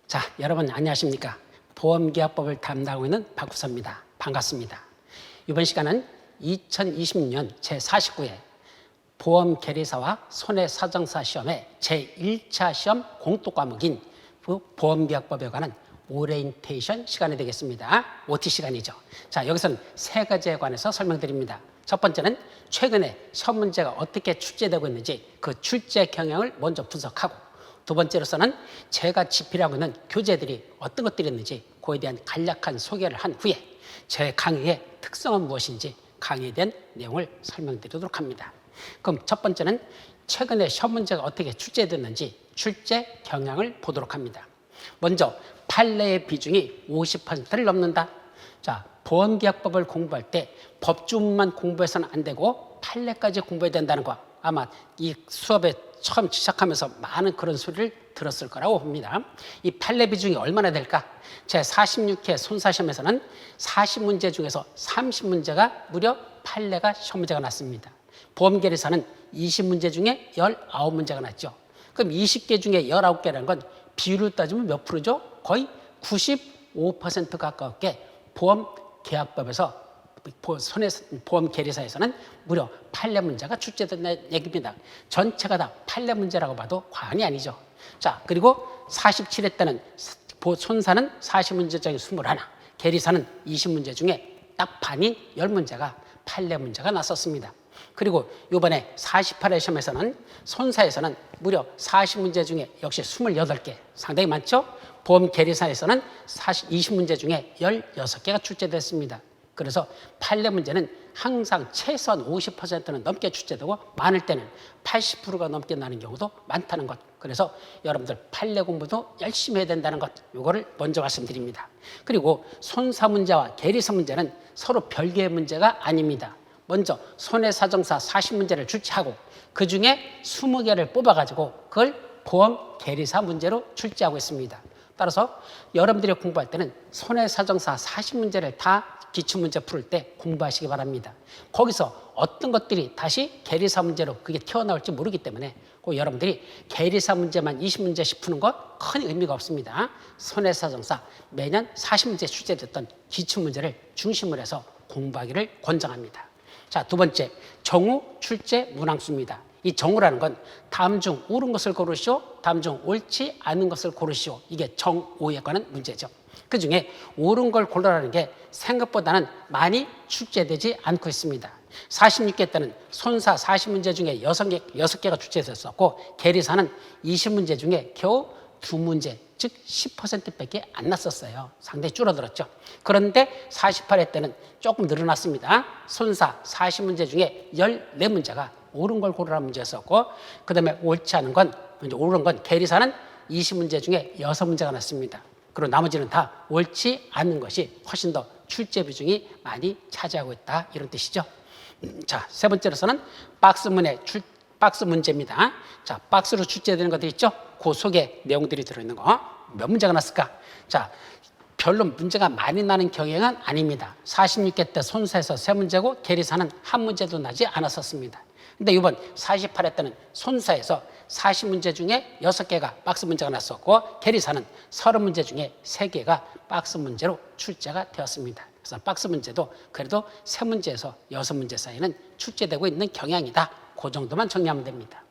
자, 여러분 안녕하십니까? 보험계약법을 담당하고 있는 박구서입니다. 반갑습니다. 이번 시간은 2020년 제49회 보험계리사와 손해사정사 시험의 제1차 시험 공통과목인 보험계약법에 관한 오리엔테이션 시간이 되겠습니다. OT 시간이죠. 자, 여기서는 세 가지에 관해서 설명드립니다. 첫 번째는 최근에 시험 문제가 어떻게 출제되고 있는지 그 출제 경향을 먼저 분석하고, 두 번째로서는 제가 집필하고 있는 교재들이 어떤 것들이 있는지 그에 대한 간략한 소개를 한 후에 제 강의의 특성은 무엇인지 강의에 대한 내용을 설명드리도록 합니다. 그럼 첫 번째는 최근에 시험 문제가 어떻게 출제됐는지 출제 경향을 보도록 합니다. 먼저 판례의 비중이 50%를 넘는다. 자, 보험계약법을 공부할 때 법조문만 공부해서는 안 되고 판례까지 공부해야 된다는 거, 아마 이 수업에 처음 시작하면서 많은 그런 소리를 들었을 거라고 봅니다. 이 판례 비중이 얼마나 될까? 제 46회 손사시험에서는 40문제 중에서 30문제가 무려 판례가 시험 문제가 났습니다. 보험계리사는 20문제 중에 19문제가 났죠. 그럼 20개 중에 19개라는 건 비율을 따지면 몇 프로죠? 거의 95% 가깝게 보험계약법에서 보험계리사에서는 무려 판례 문제가 출제된다는 얘기입니다. 전체가 다 판례 문제라고 봐도 과언이 아니죠. 자, 그리고 47회 때는 손사는 40문제 중에 21, 계리사는 20문제 중에 딱 반인 10문제가 판례 문제가 났었습니다. 그리고 이번에 48회 시험에서는 손사에서는 무려 40문제 중에 역시 28개, 상당히 많죠? 보험계리사에서는 20문제 중에 16개가 출제됐습니다. 그래서 판례 문제는 항상 최소한 50%는 넘게 출제되고 많을 때는 80%가 넘게 나는 경우도 많다는 것. 그래서 여러분들 판례 공부도 열심히 해야 된다는 것, 이거를 먼저 말씀드립니다. 그리고 손사 문제와 계리사 문제는 서로 별개의 문제가 아닙니다. 먼저 손해사정사 40문제를 출제하고 그중에 20개를 뽑아가지고 그걸 보험계리사 문제로 출제하고 있습니다. 따라서 여러분들이 공부할 때는 손해사정사 40문제를 다 기출문제 풀 때 공부하시기 바랍니다. 거기서 어떤 것들이 다시 계리사 문제로 그게 튀어나올지 모르기 때문에 꼭 여러분들이 계리사 문제만 20문제씩 푸는 것 큰 의미가 없습니다. 손해사정사 매년 40문제 출제됐던 기출문제를 중심으로 해서 공부하기를 권장합니다. 자, 두 번째, 정우 출제 문항수입니다. 이 정우라는 건 다음 중 옳은 것을 고르시오, 다음 중 옳지 않은 것을 고르시오. 이게 정오에 관한 문제죠. 그중에 옳은 걸 고르라는 게 생각보다는 많이 출제되지 않고 있습니다. 46개 때는 손사 40문제 중에 6개가 출제됐었고 계리사는 20문제 중에 겨우 2문제, 즉 10%밖에 안 났었어요. 상당히 줄어들었죠. 그런데 48회 때는 조금 늘어났습니다. 손사 40문제 중에 14문제가 옳은 걸 고르라는 문제였었고, 그 다음에 옳지 않은 건, 옳은 건 계리사는 20문제 중에 6문제가 났습니다. 그리고 나머지는 다 옳지 않은 것이 훨씬 더 출제 비중이 많이 차지하고 있다, 이런 뜻이죠. 자, 세 번째로서는 박스 문제입니다. 자, 박스로 출제되는 것들 있죠? 그 속에 내용들이 들어있는 거. 몇 문제가 났을까? 자, 별로 문제가 많이 나는 경향은 아닙니다. 46개 때 손사에서 3문제고 계리사는 한 문제도 나지 않았었습니다. 근데 이번 48회 때는 손사에서 40문제 중에 6개가 박스 문제가 났었고 계리사는 30문제 중에 3개가 박스 문제로 출제가 되었습니다. 그래서 박스 문제도 그래도 3문제에서 6문제 사이는 출제되고 있는 경향이다. 그 정도만 정리하면 됩니다.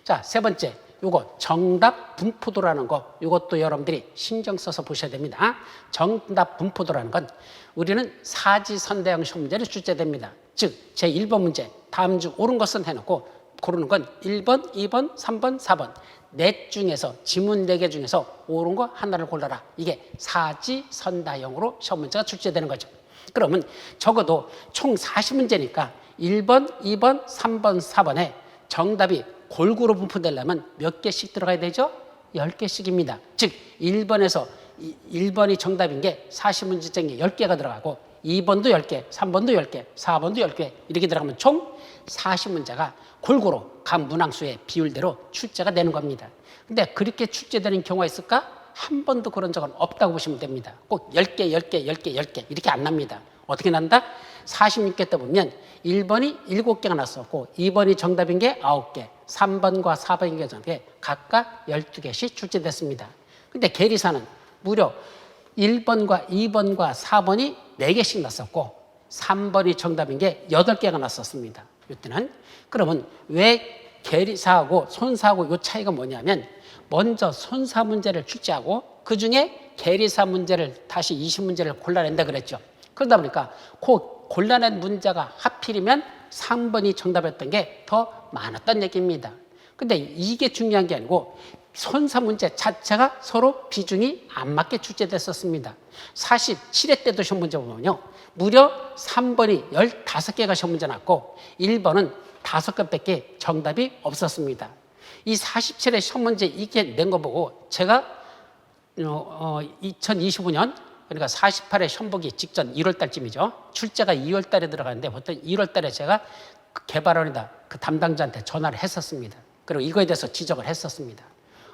자, 세 번째, 요거 정답 분포도라는 거, 이것도 여러분들이 신경 써서 보셔야 됩니다. 정답 분포도라는 건 우리는 사지선다형 시험 문제를 출제됩니다. 즉 제1번 문제, 다음 중 옳은 것은 해놓고 고르는 건 1번, 2번, 3번, 4번 넷 중에서 지문 4개 중에서 옳은 거 하나를 골라라. 이게 사지선다형으로 시험 문제가 출제되는 거죠. 그러면 적어도 총 40문제니까 1번, 2번, 3번, 4번에 정답이 골고루 분포되려면 몇 개씩 들어가야 되죠? 10개씩입니다. 즉 1번이 정답인 게 40문제 중에 10개가 들어가고 2번도 10개, 3번도 10개, 4번도 10개 이렇게 들어가면 총 40문제가 골고루 각 문항수의 비율대로 출제가 되는 겁니다. 근데 그렇게 출제되는 경우가 있을까? 한 번도 그런 적은 없다고 보시면 됩니다. 꼭 10개, 10개, 10개, 10개 이렇게 안 납니다. 어떻게 난다? 46개 때 보면 1번이 7개가 났었고 2번이 정답인 게 9개, 3번과 4번이 정답에 각각 12개씩 출제됐습니다. 근데 계리사는 무려 1번과 2번과 4번이 4개씩 났었고 3번이 정답인 게 8개가 났었습니다. 이때는. 그러면 왜 계리사하고 손사하고 이 차이가 뭐냐면 먼저 손사 문제를 출제하고 그중에 계리사 문제를 다시 20문제를 골라낸다 그랬죠. 그러다 보니까 그 골라낸 문제가 하필이면 3번이 정답이었던 게 더 많았던 얘기입니다. 근데 이게 중요한 게 아니고 손사 문제 자체가 서로 비중이 안 맞게 출제됐었습니다. 47회 때도 시험 문제 보면요. 무려 3번이 15개가 시험 문제 났고 1번은 5개밖에 정답이 없었습니다. 이 47회 시험 문제 이렇게 낸 거 보고 제가 2025년 그러니까 48회 시험 보기 직전 1월 달쯤이죠. 출제가 2월 달에 들어가는데 보통 1월 달에 제가 그 개발원이다 그 담당자한테 전화를 했었습니다. 그리고 이거에 대해서 지적을 했었습니다.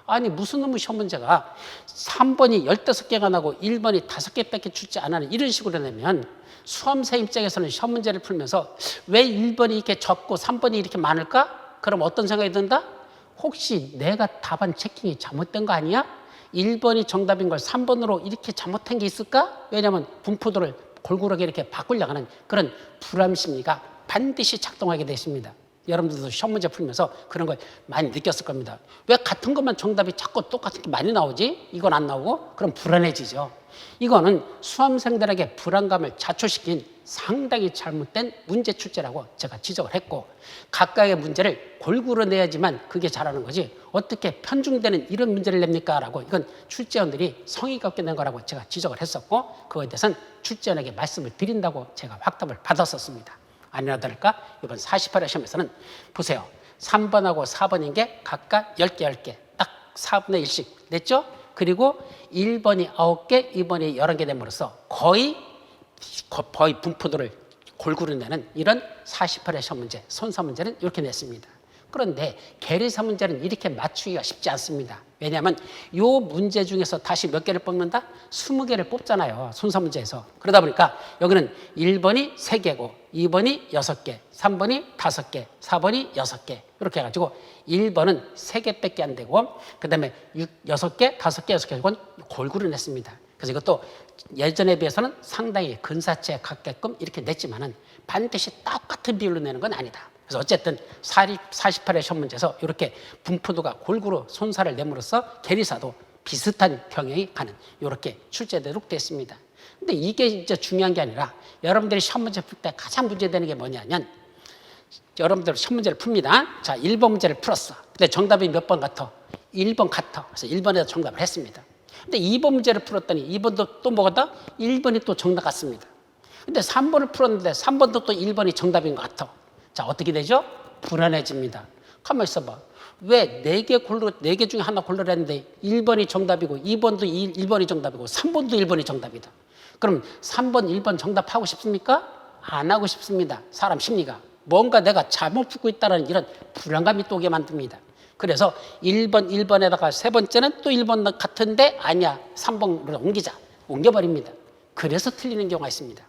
아니 무슨 놈의 시험 문제가 3번이 15개가 나고 1번이 5개밖에 출제 안 하는 이런 식으로 내면 수험생 입장에서는 시험 문제를 풀면서 왜 1번이 이렇게 적고 3번이 이렇게 많을까? 그럼 어떤 생각이 든다? 혹시 내가 답안 체킹이 잘못된 거 아니야? 1번이 정답인 걸 3번으로 이렇게 잘못한 게 있을까? 왜냐하면 분포도를 골고루 이렇게 바꾸려고 하는 그런 불안 심리가 반드시 작동하게 되어 있습니다. 여러분들도 시험 문제 풀면서 그런 걸 많이 느꼈을 겁니다. 왜 같은 것만 정답이 자꾸 똑같은 게 많이 나오지? 이건 안 나오고? 그럼 불안해지죠. 이거는 수험생들에게 불안감을 자초시킨 상당히 잘못된 문제 출제라고 제가 지적을 했고 각각의 문제를 골고루 내야지만 그게 잘하는 거지 어떻게 편중되는 이런 문제를 냅니까? 라고 이건 출제원들이 성의가 없게 낸 거라고 제가 지적을 했었고 그거에 대해서는 출제원에게 말씀을 드린다고 제가 확답을 받았었습니다. 아니나 다를까 이번 48회 시험에서는 보세요. 3번하고 4번인 게 각각 10개 딱 4분의 1씩 냈죠. 그리고 1번이 9개, 2번이 11개 됨으로써 거의 분포도를 골고루 내는 이런 48회 시험 문제, 손사 문제는 이렇게 냈습니다. 그런데 계리사 문제는 이렇게 맞추기가 쉽지 않습니다. 왜냐하면 이 문제 중에서 다시 몇 개를 뽑는다? 20개를 뽑잖아요. 손사 문제에서. 그러다 보니까 여기는 1번이 3개고 2번이 6개, 3번이 5개, 4번이 6개 이렇게 해가지고 1번은 3개밖에 안 되고 그 다음에 6개, 5개, 6개 이건 골고루 냈습니다. 그래서 이것도 예전에 비해서는 상당히 근사치에 갖게끔 이렇게 냈지만은 반드시 똑같은 비율로 내는 건 아니다. 그래서 어쨌든 48회 시험 문제에서 이렇게 분포도가 골고루 손사를 내므로써 계리사도 비슷한 경향이 가는 이렇게 출제되도록 됐습니다. 근데 이게 이제 중요한 게 아니라 여러분들이 시험 문제 풀 때 가장 문제되는 게 뭐냐면 여러분들 시험 문제를 풉니다. 자, 1번 문제를 풀었어. 근데 정답이 몇 번 같아? 1번 같아. 그래서 1번에다 정답을 했습니다. 근데 2번 문제를 풀었더니 2번도 또 뭐가 1번이 또 정답 같습니다. 근데 3번을 풀었는데 3번도 또 1번이 정답인 것 같아. 자, 어떻게 되죠? 불안해집니다. 가만히 있어봐. 왜 4개 중에 하나 고르라는데 1번이 정답이고 2번도 1번이 정답이고 3번도 1번이 정답이다. 그럼 3번, 1번 정답하고 싶습니까? 안 하고 싶습니다. 사람 심리가. 뭔가 내가 잘못 풀고 있다는 이런 불안감이 또 오게 만듭니다. 그래서 1번에다가 세 번째는 또 1번 같은데 아니야. 3번으로 옮겨버립니다. 그래서 틀리는 경우가 있습니다.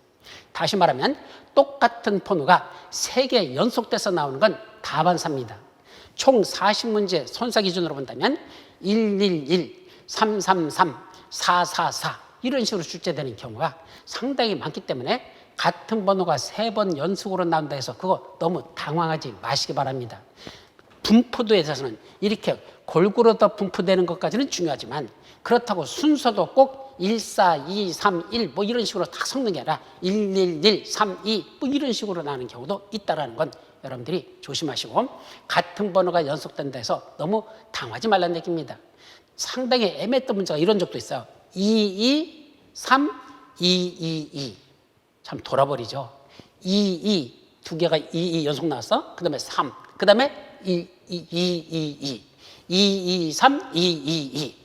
다시 말하면 똑같은 번호가 3개 연속돼서 나오는 건 다반사입니다. 총 40문제 손사 기준으로 본다면 111, 333, 444 이런 식으로 출제되는 경우가 상당히 많기 때문에 같은 번호가 3번 연속으로 나온다 해서 그거 너무 당황하지 마시기 바랍니다. 분포도에 대해서는 이렇게 골고루 더 분포되는 것까지는 중요하지만 그렇다고 순서도 꼭 1, 4, 2, 3, 1 뭐 이런 식으로 딱 섞는 게 아니라 1, 1, 1, 3, 2 뭐 이런 식으로 나오는 경우도 있다는 건 여러분들이 조심하시고 같은 번호가 연속된다 해서 너무 당하지 말라는 얘기입니다. 상당히 애매했던 문제가 이런 적도 있어요. 2, 2, 3, 2, 2, 2 참 돌아버리죠. 2, 2 두 개가 2, 2 연속 나왔어. 그 다음에 3, 그 다음에 2, 2, 2, 2, 2, 2, 3, 2, 2, 2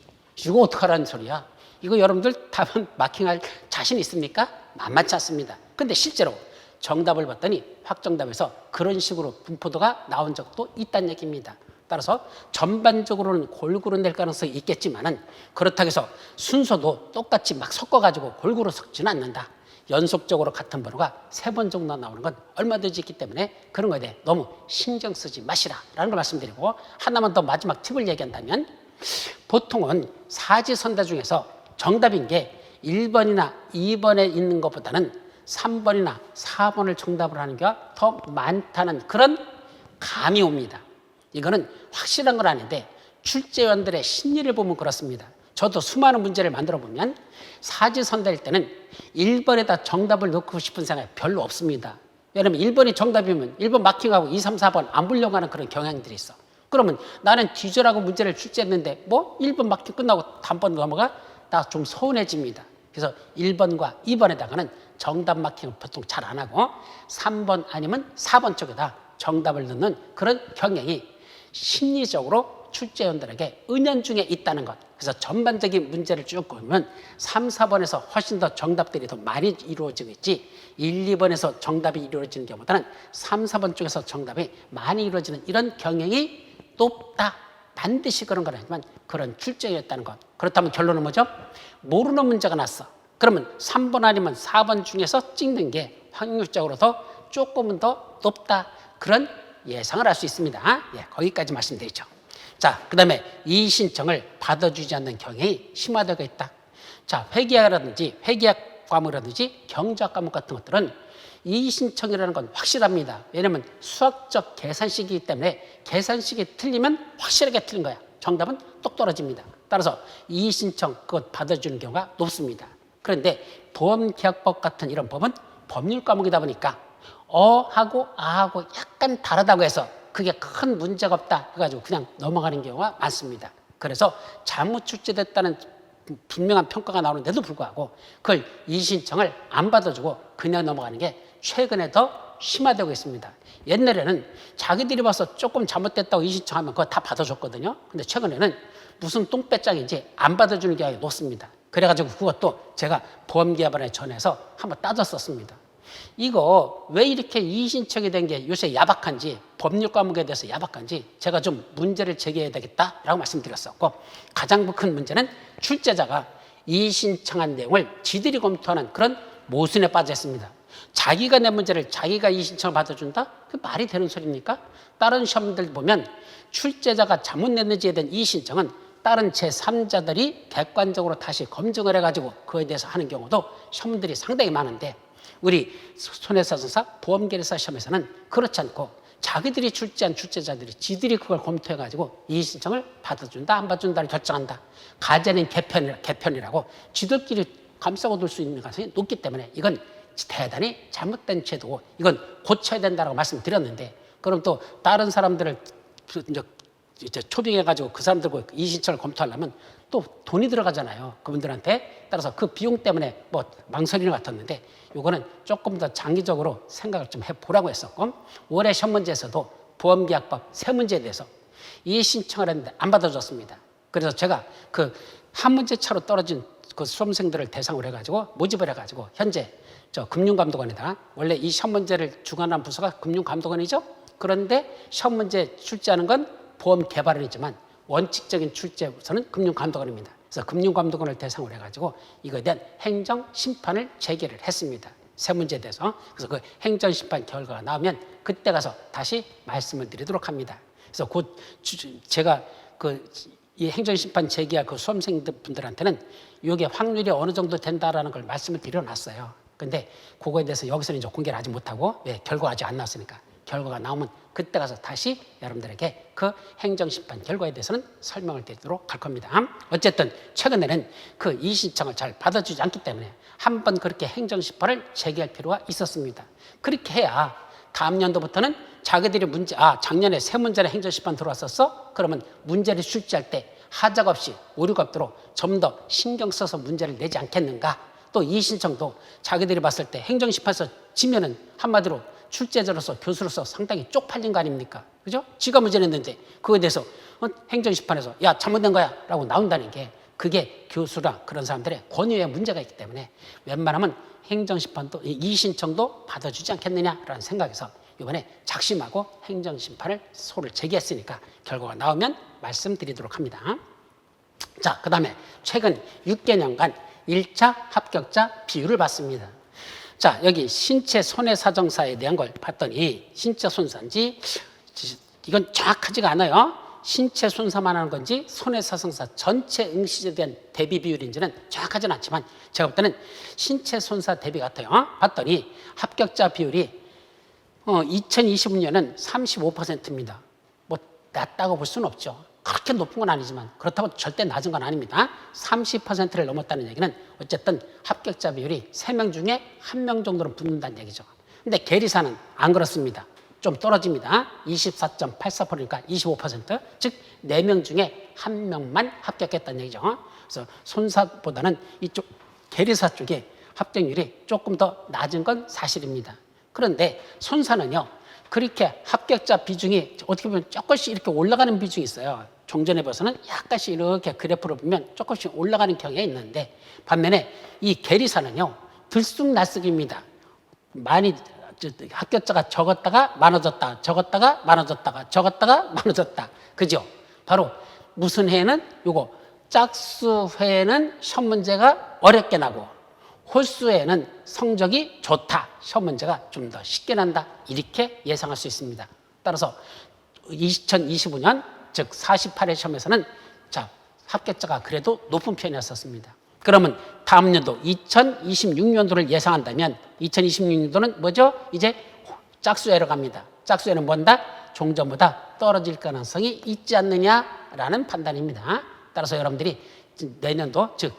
이거 어떡하라는 소리야. 이거 여러분들 답은 마킹할 자신 있습니까? 만만치 않습니다. 근데 실제로 정답을 봤더니 확정답에서 그런 식으로 분포도가 나온 적도 있다는 얘기입니다. 따라서 전반적으로는 골고루 낼 가능성이 있겠지만은 그렇다고 해서 순서도 똑같이 막 섞어가지고 골고루 섞지는 않는다. 연속적으로 같은 번호가 3번 정도 나오는 건 얼마든지 있기 때문에 그런 거에 대해 너무 신경 쓰지 마시라라는 걸 말씀드리고 하나만 더 마지막 팁을 얘기한다면 보통은 사지선다 중에서 정답인 게 1번이나 2번에 있는 것보다는 3번이나 4번을 정답으로 하는 경우가 더 많다는 그런 감이 옵니다. 이거는 확실한 건 아닌데 출제위원들의 심리를 보면 그렇습니다. 저도 수많은 문제를 만들어 보면 사지선다일 때는 1번에다 정답을 넣고 싶은 생각이 별로 없습니다. 왜냐하면 1번이 정답이면 1번 마킹하고 2, 3, 4번 안 보려고 하는 그런 경향들이 있어. 그러면 나는 뒤져라고 문제를 출제했는데 뭐 1번 마킹 끝나고 단번 넘어가? 나 좀 서운해집니다. 그래서 1번과 2번에다가는 정답 마킹을 보통 잘 안 하고 3번 아니면 4번 쪽에다 정답을 넣는 그런 경향이 심리적으로 출제위원들에게 은연중에 있다는 것. 그래서 전반적인 문제를 쭉 보면 3, 4번에서 훨씬 더 정답들이 더 많이 이루어지고 있지 1, 2번에서 정답이 이루어지는 경우보다는 3, 4번 쪽에서 정답이 많이 이루어지는 이런 경향이 높다. 반드시 그런 건 아니지만 그런 출제였다는 것. 그렇다면 결론은 뭐죠? 모르는 문제가 났어. 그러면 3번 아니면 4번 중에서 찍는 게 확률적으로 더 조금은 더 높다. 그런 예상을 할 수 있습니다. 예, 거기까지 말씀드리죠. 자, 그 다음에 이의 신청을 받아주지 않는 경향이 심화되고 있다. 자, 회계학이라든지 회계학 과목이라든지 경제학 과목 같은 것들은 이의 신청이라는 건 확실합니다. 왜냐하면 수학적 계산식이기 때문에 계산식이 틀리면 확실하게 틀린 거야. 정답은 똑 떨어집니다. 따라서 이의 신청 그것 받아주는 경우가 높습니다. 그런데 보험계약법 같은 이런 법은 법률 과목이다 보니까 어하고 아하고 약간 다르다고 해서 그게 큰 문제가 없다 해가지고 그냥 넘어가는 경우가 많습니다. 그래서 잘못 출제됐다는 분명한 평가가 나오는데도 불구하고 그걸 이의 신청을 안 받아주고 그냥 넘어가는 게 최근에 더 심화되고 있습니다. 옛날에는 자기들이 봐서 조금 잘못됐다고 이의 신청하면 그거 다 받아줬거든요. 근데 최근에는 무슨 똥배짱인지 안 받아주는 경우가 높습니다. 그래가지고 그것도 제가 보험기업원에 전해서 한번 따졌었습니다. 이거 왜 이렇게 이의 신청이 된 게 요새 야박한지 법률 과목에 대해서 야박한지 제가 좀 문제를 제기해야 되겠다라고 말씀드렸었고 가장 큰 문제는 출제자가 이의 신청한 내용을 지들이 검토하는 그런 모순에 빠져 있습니다. 자기가 낸 문제를 자기가 이의 신청을 받아준다? 그 말이 되는 소리입니까? 다른 시험들 보면 출제자가 잘못 냈는지에 대한 이의 신청은 다른 제3자들이 객관적으로 다시 검증을 해가지고 그에 대해서 하는 경우도 시험들이 상당히 많은데 우리 손해사정사 보험계획사 시험에서는 그렇지 않고 자기들이 출제한 출제자들이 지들이 그걸 검토해가지고 이의 신청을 받아준다 안 받아준다를 결정한다. 가재는 개편이라고 지들끼리 감싸고 둘 수 있는 가능성이 높기 때문에 이건 대단히 잘못된 제도고 이건 고쳐야 된다고 말씀드렸는데 그럼 또 다른 사람들을 이제 초빙해가지고 그 사람들과 이의 신청을 검토하려면 또 돈이 들어가잖아요. 그분들한테. 따라서 그 비용 때문에 뭐 망설이는 것 같았는데 이거는 조금 더 장기적으로 생각을 좀 해보라고 했었고 올해 시험 문제에서도 보험계약법 세 문제에 대해서 이의 신청을 했는데 안 받아줬습니다. 그래서 제가 그 한 문제 차로 떨어진 그 수험생들을 대상으로 해가지고 모집을 해가지고 현재 저 금융감독원에다가 원래 이 시험 문제를 주관하는 부서가 금융감독원이죠. 그런데 시험 문제 출제하는 건 보험개발원이지만 원칙적인 출제 부서는 금융감독원입니다. 그래서 금융감독원을 대상으로 해가지고 이거에 대한 행정심판을 제기를 했습니다. 세 문제에 대해서. 그래서 그 행정심판 결과가 나오면 그때 가서 다시 말씀을 드리도록 합니다. 그래서 곧 제가 이 행정심판 제기할 그 수험생분들한테는 이게 확률이 어느 정도 된다라는 걸 말씀을 드려놨어요. 근데 그거에 대해서 여기서는 이제 공개를 하지 못하고 왜 결과가 아직 안 나왔으니까 결과가 나오면 그때 가서 다시 여러분들에게 그 행정심판 결과에 대해서는 설명을 드리도록 할 겁니다. 어쨌든 최근에는 그 이의 신청을 잘 받아주지 않기 때문에 한번 그렇게 행정심판을 제기할 필요가 있었습니다. 그렇게 해야 다음 연도부터는 자기들이 작년에 세 문제는 행정심판 들어왔었어? 그러면 문제를 출제할 때 하자가 없이 오류가 없도록 좀 더 신경 써서 문제를 내지 않겠는가? 또 이의 신청도 자기들이 봤을 때 행정심판에서 지면은 한마디로 출제자로서 교수로서 상당히 쪽팔린 거 아닙니까? 그죠? 지가 문제 냈는데 그거에 대해서 행정심판에서 야 잘못된 거야 라고 나온다는 게 그게 교수랑 그런 사람들의 권위에 문제가 있기 때문에 웬만하면 행정심판도 이의 신청도 받아주지 않겠느냐라는 생각에서 이번에 작심하고 행정심판을 소를 제기했으니까 결과가 나오면 말씀드리도록 합니다. 자, 그 다음에 최근 6개년간 1차 합격자 비율을 봤습니다. 자, 여기 신체 손해사정사에 대한 걸 봤더니 신체 손상지 이건 정확하지가 않아요. 신체 손사만 하는 건지 손해사성사 전체 응시제에 대한 대비 비율인지는 정확하진 않지만 제가 볼 때는 신체 손사 대비 같아요. 봤더니 합격자 비율이 2025년은 35%입니다. 뭐 낮다고 볼 수는 없죠. 그렇게 높은 건 아니지만 그렇다고 절대 낮은 건 아닙니다. 30%를 넘었다는 얘기는 어쨌든 합격자 비율이 3명 중에 1명 정도는 붙는다는 얘기죠. 근데 계리사는 안 그렇습니다. 좀 떨어집니다. 24.84%니까 25%, 즉 4명 중에 1명만 합격했다는 얘기죠. 그래서 손사보다는 이쪽 계리사 쪽에 합격률이 조금 더 낮은 건 사실입니다. 그런데 손사는요, 그렇게 합격자 비중이 어떻게 보면 조금씩 이렇게 올라가는 비중이 있어요. 종전에 봐서는 약간씩 이렇게 그래프로 보면 조금씩 올라가는 경향이 있는데, 반면에 이 계리사는요, 들쑥날쑥입니다. 많이 합격자가 적었다가 많아졌다, 적었다가 많아졌다가, 적었다가 많아졌다. 그죠? 바로 무슨 해에는 요거 짝수회에는 시험 문제가 어렵게 나고 홀수에는 성적이 좋다. 시험 문제가 좀 더 쉽게 난다. 이렇게 예상할 수 있습니다. 따라서 2025년 즉 48회 시험에서는 자, 합격자가 그래도 높은 편이었었습니다. 그러면 다음 년도 2026년도를 예상한다면 2026년도는 뭐죠? 이제 짝수회로 갑니다. 짝수회는 뭔다? 종전보다 떨어질 가능성이 있지 않느냐라는 판단입니다. 따라서 여러분들이 내년도 즉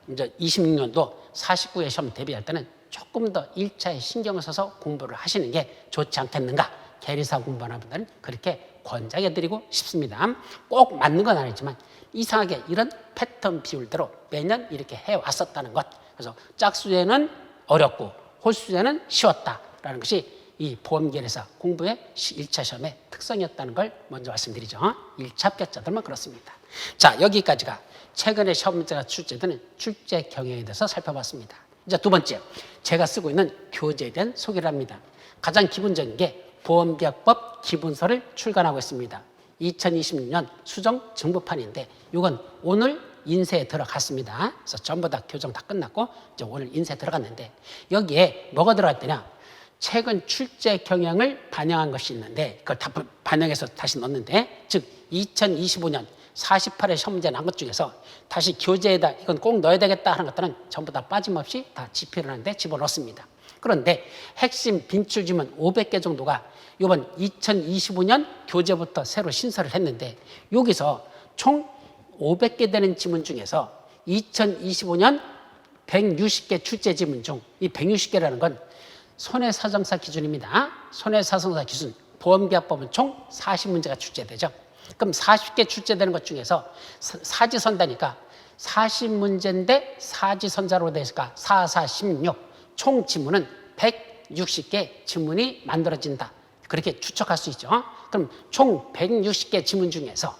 2026년도 49회 시험 대비할 때는 조금 더 1차에 신경을 써서 공부를 하시는 게 좋지 않겠는가. 계리사 공부하는 분들은 그렇게 권장해드리고 싶습니다. 꼭 맞는 건 아니지만 이상하게 이런 패턴 비율대로 매년 이렇게 해왔었다는 것. 그래서 짝수에는 어렵고 홀수에는 쉬웠다라는 것이 이 보험계리사 공부의 1차 시험의 특성이었다는 걸 먼저 말씀드리죠. 1차 합격자들만 그렇습니다. 자, 여기까지가 최근에 시험 문제가 출제되는 출제 경향에 대해서 살펴봤습니다. 이제 두 번째, 제가 쓰고 있는 교재에 대한 소개를 합니다. 가장 기본적인 게 보험계약법 기본서를 출간하고 있습니다. 2026년 수정 정보판인데 이건 오늘 인쇄에 들어갔습니다. 그래서 전부 다 교정 다 끝났고 이제 오늘 인쇄 들어갔는데 여기에 뭐가 들어갔더냐? 최근 출제 경향을 반영한 것이 있는데 그걸 다 반영해서 다시 넣었는데 즉 2025년 48회 시험 문제 난 것 중에서 다시 교재에다 이건 꼭 넣어야 되겠다 하는 것들은 전부 다 빠짐없이 다 집필을 하는데 집어넣습니다. 그런데 핵심 빈출 지문 500개 정도가 이번 2025년 교재부터 새로 신설을 했는데 여기서 총 500개 되는 지문 중에서 2025년 160개 출제 지문 중 이 160개라는 건 손해사정사 기준입니다. 손해사정사 기준 보험계약법은 총 40문제가 출제되죠. 그럼 40개 출제되는 것 중에서 사지선다니까 40문제인데 사지선자로 되니까 4, 4, 16 총 지문은 160개 지문이 만들어진다. 그렇게 추측할 수 있죠. 그럼 총 160개 지문 중에서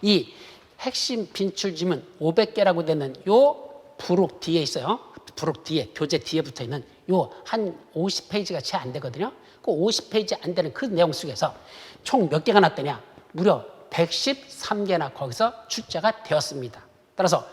이 핵심 빈출 지문 500개라고 되는 요 부록 뒤에 있어요. 부록 뒤에 교재 뒤에 붙어 있는 요 한 50페이지가 채 안 되거든요. 그 50페이지 안 되는 그 내용 속에서 총 몇 개가 났더냐? 무려 113개나 거기서 출제가 되었습니다. 따라서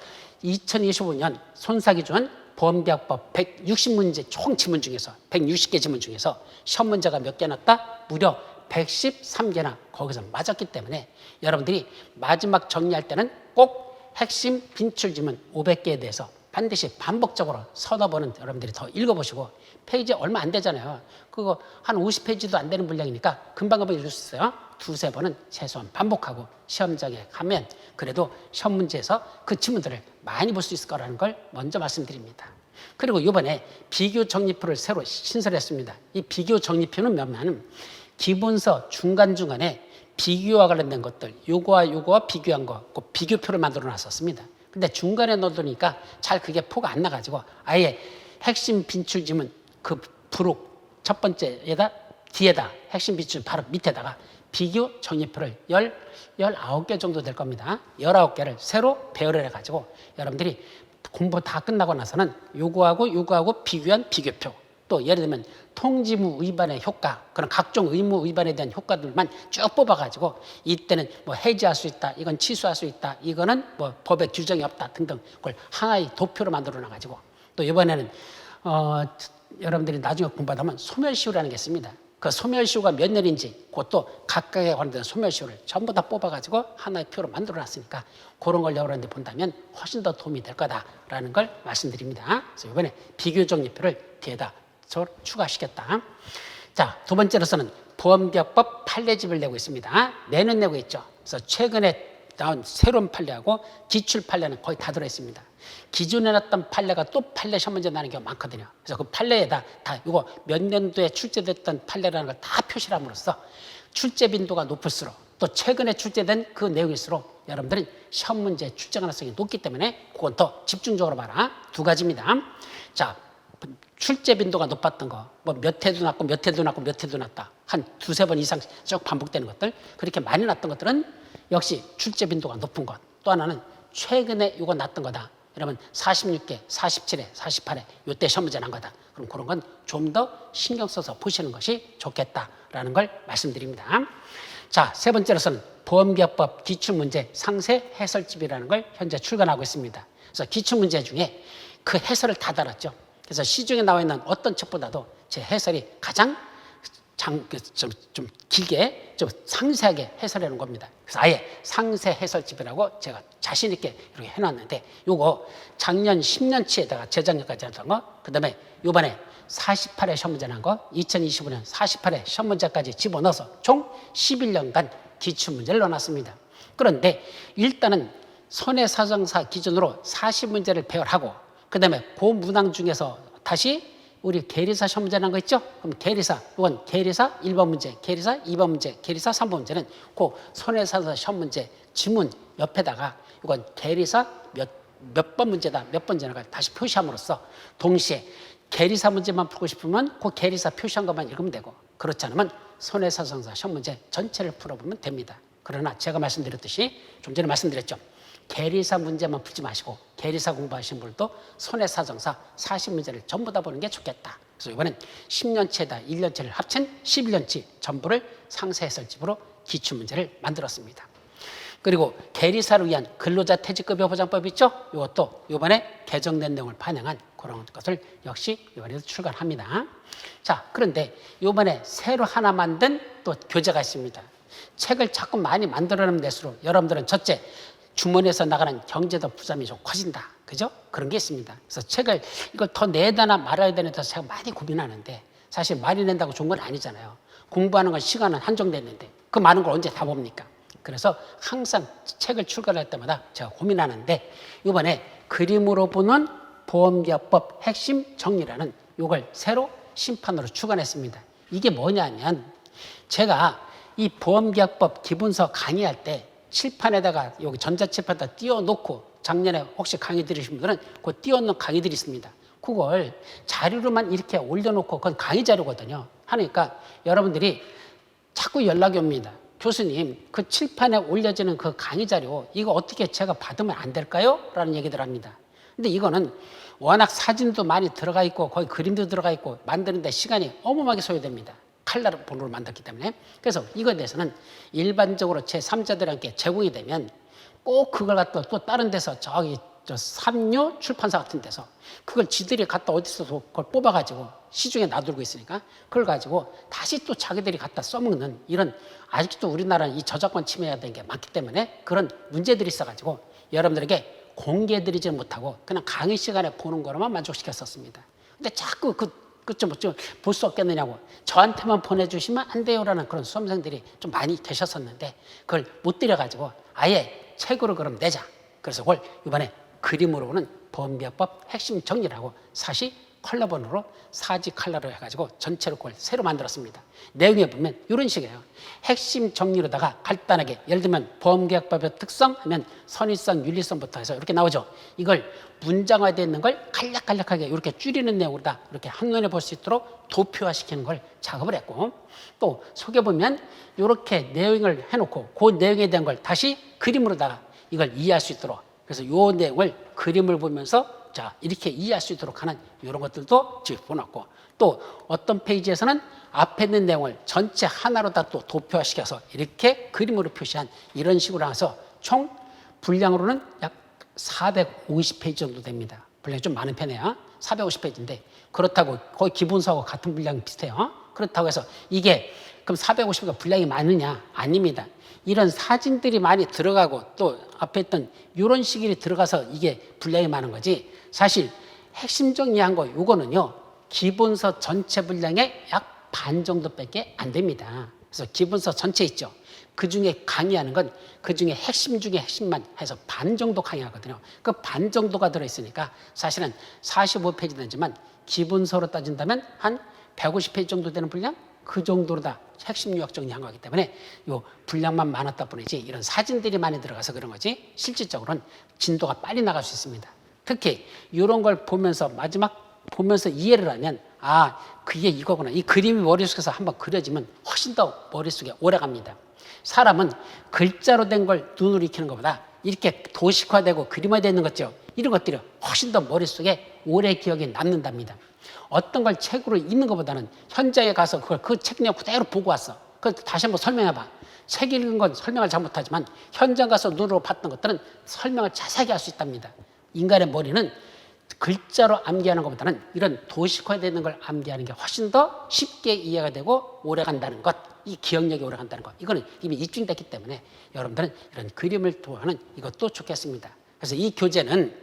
2025년 손사기준 보험계약법 160문제 총 지문 중에서 160개 지문 중에서 시험 문제가 몇 개 났다? 무려 113개나 거기서 맞았기 때문에 여러분들이 마지막 정리할 때는 꼭 핵심 빈출 지문 500개에 대해서 반드시 반복적으로 서너번은 여러분들이 더 읽어보시고 페이지 얼마 안 되잖아요. 그거 한 50페이지도 안 되는 분량이니까 금방금방 읽을 수 있어요. 두세 번은 최소한 반복하고 시험장에 가면 그래도 시험 문제에서 그 지문들을 많이 볼 수 있을 거라는 걸 먼저 말씀드립니다. 그리고 이번에 비교 정리표를 새로 신설했습니다. 이 비교 정리표는 뭐냐면 기본서 중간중간에 비교와 관련된 것들 요거와 요거와 비교한 거 그 비교표를 만들어 놨었습니다. 근데 중간에 넣어두니까 잘 그게 포가 안 나가지고 아예 핵심 빈출 지문 그 부록 첫 번째에다 뒤에다 핵심 빈출 바로 밑에다가 비교 정리표를 19개 정도 될 겁니다. 19개를 새로 배열을 해가지고 여러분들이 공부 다 끝나고 나서는 요거하고 비교한 비교표 또 예를 들면 통지무 위반의 효과 그런 각종 의무 위반에 대한 효과들만 쭉 뽑아가지고 이때는 뭐 해지할 수 있다 이건 취소할 수 있다 이거는 뭐 법에 규정이 없다 등등 그걸 하나의 도표로 만들어 놔가지고 또 이번에는 여러분들이 나중에 공부하다 보면 소멸시효라는 게 있습니다. 그 소멸시효가 몇 년인지 그것도 각각에 관련된 소멸시효를 전부 다 뽑아가지고 하나의 표로 만들어놨으니까 그런 걸 여러분들 본다면 훨씬 더 도움이 될 거다라는 걸 말씀드립니다. 그래서 이번에 비교정리표를 뒤에다 추가시켰다. 자, 두 번째로서는 보험기업법 판례집을 내고 있습니다. 내는 내고 있죠. 그래서 최근에 나온 새로운 판례하고 기출 판례는 거의 다 들어있습니다. 기존에 났던 판례가 또 판례 시험 문제 나는 경우가 많거든요. 그래서 그 판례에다 다 이거 몇 년도에 출제됐던 판례라는 걸 다 표시를 함으로써 출제 빈도가 높을수록 또 최근에 출제된 그 내용일수록 여러분들은 시험 문제 출제 가능성이 높기 때문에 그건 더 집중적으로 봐라. 두 가지입니다. 자, 출제 빈도가 높았던 거, 뭐 몇 회도 났고 몇 회도 났고 몇 회도 났다. 한 두세 번 이상 쭉 반복되는 것들, 그렇게 많이 났던 것들은 역시 출제 빈도가 높은 것. 또 하나는 최근에 이거 났던 거다. 여러분 46개, 47회, 48회 이때 시험 문제 난 거다. 그럼 그런 건 좀 더 신경 써서 보시는 것이 좋겠다라는 걸 말씀드립니다. 자, 세 번째로서는 보험기업법 기출문제 상세 해설집이라는 걸 현재 출간하고 있습니다. 그래서 기출문제 중에 그 해설을 다 달았죠. 그래서 시중에 나와 있는 어떤 책보다도 제 해설이 가장 좀 길게, 좀 상세하게 해설해 놓은 겁니다. 그래서 아예 상세 해설집이라고 제가 자신 있게 이렇게 해놨는데, 요거 작년 10년치에다가 재작년까지 했던 거, 그 다음에 요번에 48회 시험 문제 난 거, 2025년 48회 시험 문제까지 집어넣어서 총 11년간 기출문제를 넣어놨습니다. 그런데 일단은 손해사정사 기준으로 40문제를 배열하고, 그 다음에 그 문항 중에서 다시 우리 계리사 시험 문제 난 거 있죠? 그럼 계리사, 이건 계리사 1번 문제, 계리사 2번 문제, 계리사 3번 문제는 그 손해사정사 시험 문제 지문 옆에다가 이건 계리사 몇 번 문제다, 몇 번 문제나 다시 표시함으로써 동시에 계리사 문제만 풀고 싶으면 그 계리사 표시한 것만 읽으면 되고, 그렇지 않으면 손해사정사 시험 문제 전체를 풀어보면 됩니다. 그러나 제가 말씀드렸듯이 좀 전에 말씀드렸죠. 계리사 문제만 풀지 마시고 계리사 공부하신 분들도 손해사정사 40문제를 전부 다 보는 게 좋겠다. 그래서 이번엔 10년치에다 1년치를 합친 11년치 전부를 상세해설집으로 기출문제를 만들었습니다. 그리고 계리사를 위한 근로자 퇴직급여 보장법 있죠? 이것도 이번에 개정된 내용을 반영한 그런 것을 역시 이번에도 출간합니다. 자, 그런데 이번에 새로 하나 만든 또 교재가 있습니다. 책을 자꾸 많이 만들어내면 될수록 여러분들은 첫째, 주머니에서 나가는 경제적 부담이 좀 커진다. 그죠? 그런 게 있습니다. 그래서 책을 이걸 더 내다나 말아야 되는 데서 제가 많이 고민하는데, 사실 많이 낸다고 좋은 건 아니잖아요. 공부하는 건 시간은 한정됐는데 그 많은 걸 언제 다 봅니까? 그래서 항상 책을 출간할 때마다 제가 고민하는데, 이번에 그림으로 보는 보험기업법 핵심 정리라는 이걸 새로 신판으로 출간했습니다. 이게 뭐냐면, 제가 이 보험기업법 기본서 강의할 때 칠판에다가 여기 전자칠판에다 띄워놓고, 작년에 혹시 강의 들으신 분들은 그 띄워놓은 강의들이 있습니다. 그걸 자료로만 이렇게 올려놓고, 그건 강의 자료거든요. 하니까 여러분들이 자꾸 연락이 옵니다. 교수님, 그 칠판에 올려지는 그 강의 자료, 이거 어떻게 제가 받으면 안 될까요? 라는 얘기들 합니다. 근데 이거는 워낙 사진도 많이 들어가 있고 거기 그림도 들어가 있고 만드는데 시간이 어마어마하게 소요됩니다. 칼라로 본으로 만들기 때문에. 그래서 이거에 대해서는 일반적으로 제3자들에게 제공이 되면 꼭 그걸 갖다 또 다른 데서 저기 삼류 출판사 같은 데서 그걸 지들이 갖다 어디서 그걸 뽑아가지고 시중에 놔두고 있으니까 그걸 가지고 다시 또 자기들이 갖다 써먹는, 이런 아직도 우리나라는 이 저작권 침해가 되는 게 많기 때문에 그런 문제들이 있어가지고 여러분들에게 공개해드리지 못하고 그냥 강의 시간에 보는 거로만 만족시켰었습니다. 근데 자꾸 좀 볼 수 없겠느냐고 저한테만 보내주시면 안 돼요라는 그런 수험생들이 좀 많이 계셨었는데, 그걸 못 드려가지고 아예 책으로 그럼 내자. 그래서 그걸 이번에 그림으로 보는 보험기업법 핵심 정리라고 사시 컬러본으로 사지 컬러로 해가지고 전체로 그걸 새로 만들었습니다. 내용에 보면 이런 식이에요. 핵심 정리로다가 간단하게, 예를 들면 보험계약법의 특성 하면 선의성, 윤리성부터 해서 이렇게 나오죠. 이걸 문장화되어 있는 걸 간략간략하게 이렇게 줄이는 내용으로다 이렇게 한눈에 볼 수 있도록 도표화시키는 걸 작업을 했고, 또 속에 보면 이렇게 내용을 해놓고 그 내용에 대한 걸 다시 그림으로다가 이걸 이해할 수 있도록, 그래서 이 내용을 그림을 보면서 자 이렇게 이해할 수 있도록 하는 이런 것들도 집어넣고, 또 어떤 페이지에서는 앞에 있는 내용을 전체 하나로 다 또 도표화시켜서 이렇게 그림으로 표시한 이런 식으로 해서 총 분량으로는 약 450페이지 정도 됩니다. 분량이 좀 많은 편이에요. 450페이지인데 그렇다고 거의 기본서하고 같은 분량이 비슷해요. 그렇다고 해서 이게 그럼 450가 분량이 많으냐? 아닙니다. 이런 사진들이 많이 들어가고 또 앞에 있던 이런 시기를 들어가서 이게 분량이 많은 거지. 사실 핵심 정리한 거 요거는요. 기본서 전체 분량의 약 반 정도밖에 안 됩니다. 그래서 기본서 전체 있죠. 그 중에 강의하는 건 그 중에 핵심 중에 핵심만 해서 반 정도 강의하거든요. 그 반 정도가 들어있으니까 사실은 45페이지 되지만 기본서로 따진다면 한 150페이지 정도 되는 분량? 그 정도로 다 핵심 요약 정리한 거기 때문에 요 분량만 많았다 뿐이지 이런 사진들이 많이 들어가서 그런 거지 실질적으로는 진도가 빨리 나갈 수 있습니다. 특히 이런 걸 보면서 마지막 보면서 이해를 하면 아 그게 이거구나. 이 그림이 머릿속에서 한번 그려지면 훨씬 더 머릿속에 오래갑니다. 사람은 글자로 된 걸 눈으로 익히는 것보다 이렇게 도식화되고 그림화되어 있는 것죠. 이런 것들이 훨씬 더 머릿속에 오래 기억에 남는답니다. 어떤 걸 책으로 읽는 것보다는 현장에 가서 그걸 그 책 내용 그대로 보고 왔어. 그걸 다시 한번 설명해봐. 책 읽은 건 설명을 잘 못하지만 현장 가서 눈으로 봤던 것들은 설명을 자세하게 할 수 있답니다. 인간의 머리는 글자로 암기하는 것보다는 이런 도식화되는 걸 암기하는 게 훨씬 더 쉽게 이해가 되고 오래 간다는 것, 이 기억력이 오래 간다는 것, 이거는 이미 입증됐기 때문에 여러분들은 이런 그림을 통하는 이것도 좋겠습니다. 그래서 이 교재는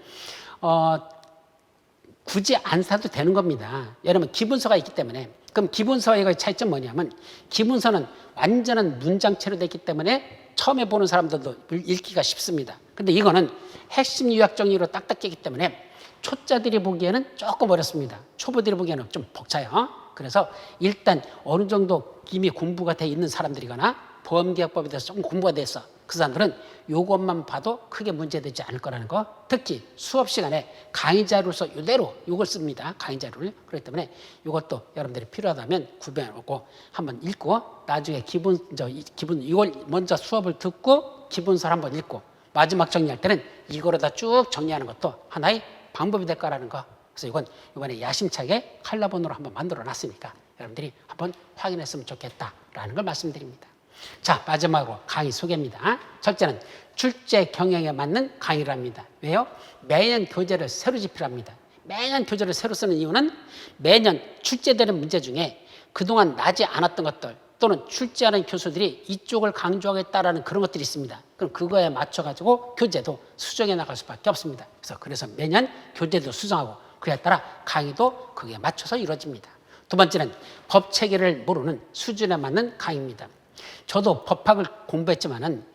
굳이 안 사도 되는 겁니다. 여러분 기본서가 있기 때문에. 그럼 기본서의 차이점 뭐냐면 기본서는 완전한 문장체로 되어 있기 때문에 처음에 보는 사람들도 읽기가 쉽습니다. 근데 이거는 핵심 요약 정리로 딱딱 깨기 때문에 초짜들이 보기에는 조금 어렵습니다. 초보들이 보기에는 좀 벅차요. 그래서 일단 어느 정도 이미 공부가 돼 있는 사람들이거나 보험계약법에 대해서 조금 공부가 돼서 그 사람들은 이것만 봐도 크게 문제되지 않을 거라는 거. 특히 수업 시간에 강의 자료로서 이대로 이걸 씁니다. 강의 자료를. 그렇기 때문에 이것도 여러분들이 필요하다면 구매하고 한번 읽고 나중에 이걸 먼저 수업을 듣고 기본서를 한번 읽고 마지막 정리할 때는 이거로 다 쭉 정리하는 것도 하나의 방법이 될 거라는 거. 그래서 이건 이번에 야심차게 칼라본으로 한번 만들어 놨으니까 여러분들이 한번 확인했으면 좋겠다라는 걸 말씀드립니다. 자, 마지막으로 강의 소개입니다. 첫째는 출제 경영에 맞는 강의를 합니다. 왜요? 매년 교재를 새로 집필합니다. 매년 교재를 새로 쓰는 이유는 매년 출제되는 문제 중에 그동안 나지 않았던 것들 또는 출제하는 교수들이 이쪽을 강조하겠다라는 그런 것들이 있습니다. 그럼 그거에 맞춰가지고 교재도 수정해 나갈 수밖에 없습니다. 그래서 매년 교재도 수정하고 그에 따라 강의도 그에 맞춰서 이루어집니다. 두 번째는 법 체계를 모르는 수준에 맞는 강의입니다. 저도 법학을 공부했지만은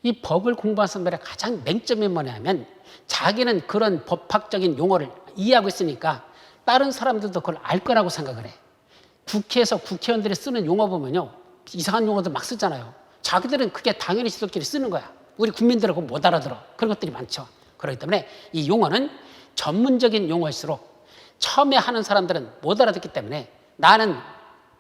이 법을 공부한 사람들의 가장 맹점이 뭐냐면 자기는 그런 법학적인 용어를 이해하고 있으니까 다른 사람들도 그걸 알 거라고 생각을 해. 국회에서 국회의원들이 쓰는 용어 보면요. 이상한 용어들 막 쓰잖아요. 자기들은 그게 당연히 지들끼리 쓰는 거야. 우리 국민들은 그거 못 알아들어. 그런 것들이 많죠. 그렇기 때문에 이 용어는 전문적인 용어일수록 처음에 하는 사람들은 못 알아듣기 때문에 나는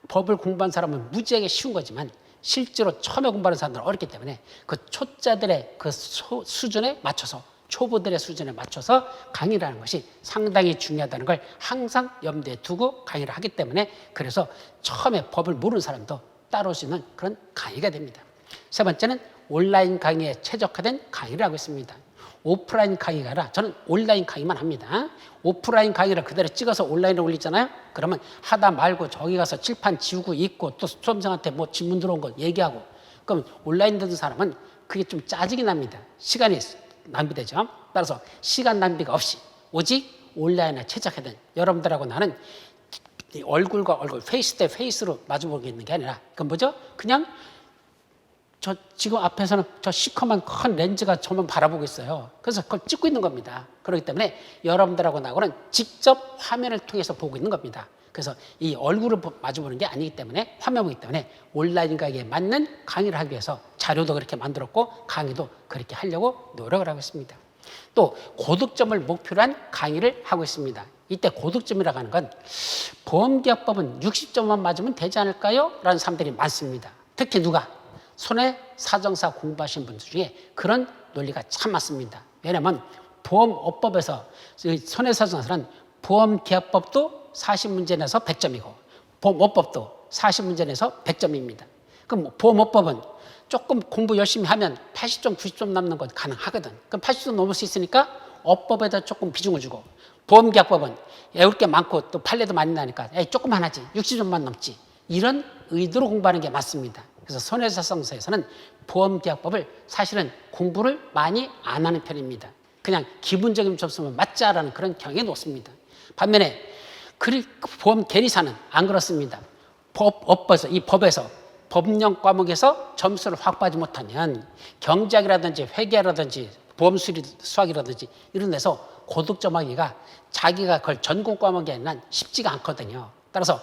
법을 공부한 사람은 무지하게 쉬운 거지만 실제로 처음에 공부하는 사람들은 어렵기 때문에 그 초짜들의 그 수준에 맞춰서 초보들의 수준에 맞춰서 강의를 하는 것이 상당히 중요하다는 걸 항상 염두에 두고 강의를 하기 때문에 그래서 처음에 법을 모르는 사람도 따라올 수 있는 그런 강의가 됩니다. 세 번째는 온라인 강의에 최적화된 강의를 하고 있습니다. 오프라인 강의가 아니라 저는 온라인 강의만 합니다. 오프라인 강의를 그대로 찍어서 온라인에 올리잖아요. 그러면 하다 말고 저기 가서 칠판 지우고 있고 또 수험생한테 뭐 질문 들어온 거 얘기하고 그럼 온라인 듣는 사람은 그게 좀 짜증이 납니다. 시간이 낭비되죠. 따라서 시간 낭비가 없이 오직 온라인에 최적화된 여러분들하고 나는 얼굴과 얼굴, 페이스 대 페이스로 마주보고 있는 게 아니라 그건 뭐죠? 그냥 저 지금 앞에서는 저 시커먼 큰 렌즈가 저만 바라보고 있어요. 그래서 그걸 찍고 있는 겁니다. 그렇기 때문에 여러분들하고 나하고는 직접 화면을 통해서 보고 있는 겁니다. 그래서 이 얼굴을 마주보는 게 아니기 때문에 화면 보기 때문에 온라인 강의에 맞는 강의를 하기 위해서 자료도 그렇게 만들었고 강의도 그렇게 하려고 노력을 하고 있습니다. 또 고득점을 목표로 한 강의를 하고 있습니다. 이때 고득점이라고 하는 건 보험계약법은 60점만 맞으면 되지 않을까요? 라는 사람들이 많습니다. 특히 누가? 손해사정사 공부하신 분들 중에 그런 논리가 참 많습니다. 왜냐하면 보험업법에서 손해사정사는 보험계약법도 40문제 내서 100점이고 보험업법도 40문제 내서 100점입니다. 그럼 보험업법은 조금 공부 열심히 하면 80점, 90점 남는 건 가능하거든. 그럼 80점 넘을 수 있으니까 업법에다 조금 비중을 주고 보험계약법은 외울 게 많고 또 판례도 많이 나니까 조금만 하지 60점만 넘지. 이런 의도로 공부하는 게 맞습니다. 그래서 손해배상서에서는 보험계약법을 사실은 공부를 많이 안 하는 편입니다. 그냥 기본적인 접수만 맞자라는 그런 경향이 높습니다. 반면에 보험 계리사는 안 그렇습니다. 이 법에서 법령 과목에서 점수를 확보하지 못하면 경제학이라든지 회계라든지 보험 수학이라든지 이런 데서 고득점하기가 자기가 그걸 전공 과목이 아니라 쉽지가 않거든요. 따라서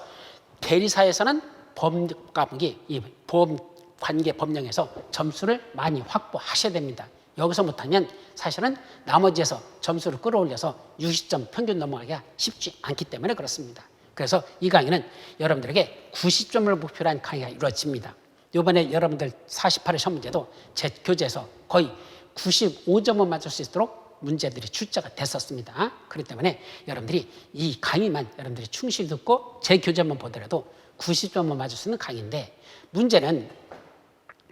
계리사에서는 보험 과목이 이 보험 관계 법령에서 점수를 많이 확보하셔야 됩니다. 여기서 못하면 사실은 나머지에서 점수를 끌어올려서 60점 평균 넘어가기가 쉽지 않기 때문에 그렇습니다. 그래서 이 강의는 여러분들에게 90점을 목표로 한 강의가 이루어집니다. 이번에 여러분들 48회 시험 문제도 제 교재에서 거의 95점을 맞을 수 있도록 문제들이 출제가 됐었습니다. 그렇기 때문에 여러분들이 이 강의만 여러분들이 충실히 듣고 제 교재만 보더라도 90점을 맞을 수 있는 강의인데, 문제는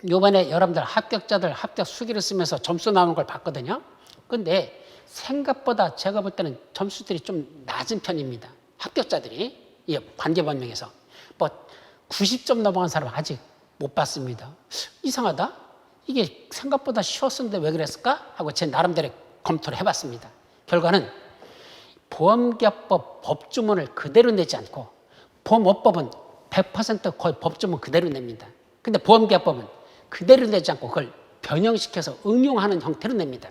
이번에 여러분들 합격자들 합격 수기를 쓰면서 점수 나오는 걸 봤거든요. 근데 생각보다 제가 볼 때는 점수들이 좀 낮은 편입니다. 합격자들이 이 관계법령에서 뭐 90점 넘어간 사람 아직 못 봤습니다. 이상하다. 이게 생각보다 쉬웠었는데 왜 그랬을까? 하고 제 나름대로 검토를 해봤습니다. 결과는 보험계약법 법주문을 그대로 내지 않고, 보험업법은 100% 거의 법주문 그대로 냅니다. 근데 보험계약법은 그대로 내지 않고 그걸 변형시켜서 응용하는 형태로 냅니다.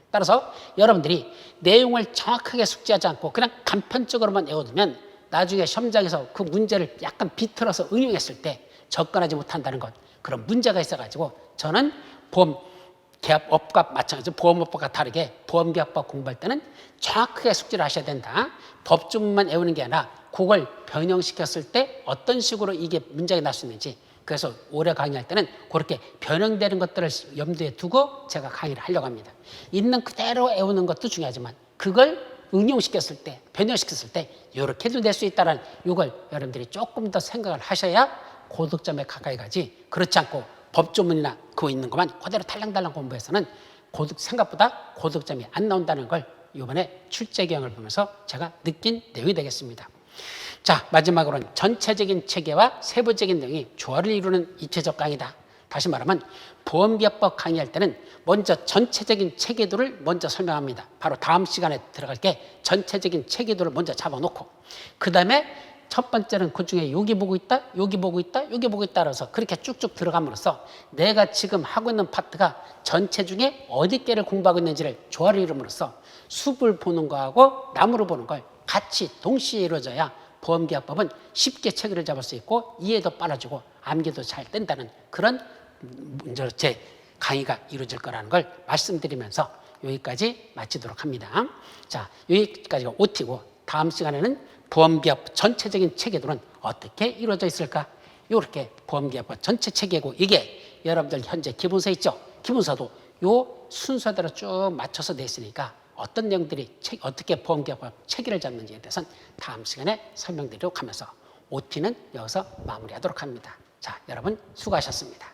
따라서 여러분들이 내용을 정확하게 숙지하지 않고 그냥 간편적으로만 외워두면 나중에 시험장에서 그 문제를 약간 비틀어서 응용했을 때 접근하지 못한다는 것, 그런 문제가 있어가지고 저는 보험계약법과 마찬가지로 보험업법과 다르게 보험계약법 공부할 때는 정확하게 숙지를 하셔야 된다. 법주문만 외우는 게 아니라 그걸 변형시켰을 때 어떤 식으로 이게 문제가 날 수 있는지, 그래서 올해 강의할 때는 그렇게 변형되는 것들을 염두에 두고 제가 강의를 하려고 합니다. 있는 그대로 외우는 것도 중요하지만 그걸 응용시켰을 때, 변형시켰을 때 이렇게도 낼 수 있다는 이걸 여러분들이 조금 더 생각을 하셔야 고득점에 가까이 가지, 그렇지 않고 법조문이나 그거 있는 것만 그대로 달랑달랑 공부해서는 생각보다 고득점이 안 나온다는 걸 이번에 출제 경향을 보면서 제가 느낀 내용이 되겠습니다. 자, 마지막으로는 전체적인 체계와 세부적인 내용이 조화를 이루는 입체적 강의다. 다시 말하면 보험계약법 강의할 때는 먼저 전체적인 체계도를 먼저 설명합니다. 바로 다음 시간에 들어갈 게 전체적인 체계도를 먼저 잡아놓고, 그 다음에 첫 번째는 그중에 여기 보고 있다, 여기 보고 있다, 여기 보고 있다 그래서 그렇게 쭉쭉 들어감으로써 내가 지금 하고 있는 파트가 전체 중에 어디 개를 공부하고 있는지를 조화를 이룸으로써 숲을 보는 거하고 나무를 보는 걸 같이 동시에 이루어져야 보험계약법은 쉽게 체계를 잡을 수 있고 이해도 빨라지고 암기도 잘 된다는 그런 제 강의가 이루어질 거라는 걸 말씀드리면서 여기까지 마치도록 합니다. 자, 여기까지가 OT고 다음 시간에는 보험계약법 전체적인 체계도는 어떻게 이루어져 있을까? 이렇게 보험계약법 전체 체계고, 이게 여러분들 현재 기본서 있죠? 기본서도 요 순서대로 쭉 맞춰서 냈으니까 어떤 내용들이 어떻게 보험계약법 체계를 잡는지에 대해서는 다음 시간에 설명드리도록 하면서 OT는 여기서 마무리하도록 합니다. 자, 여러분 수고하셨습니다.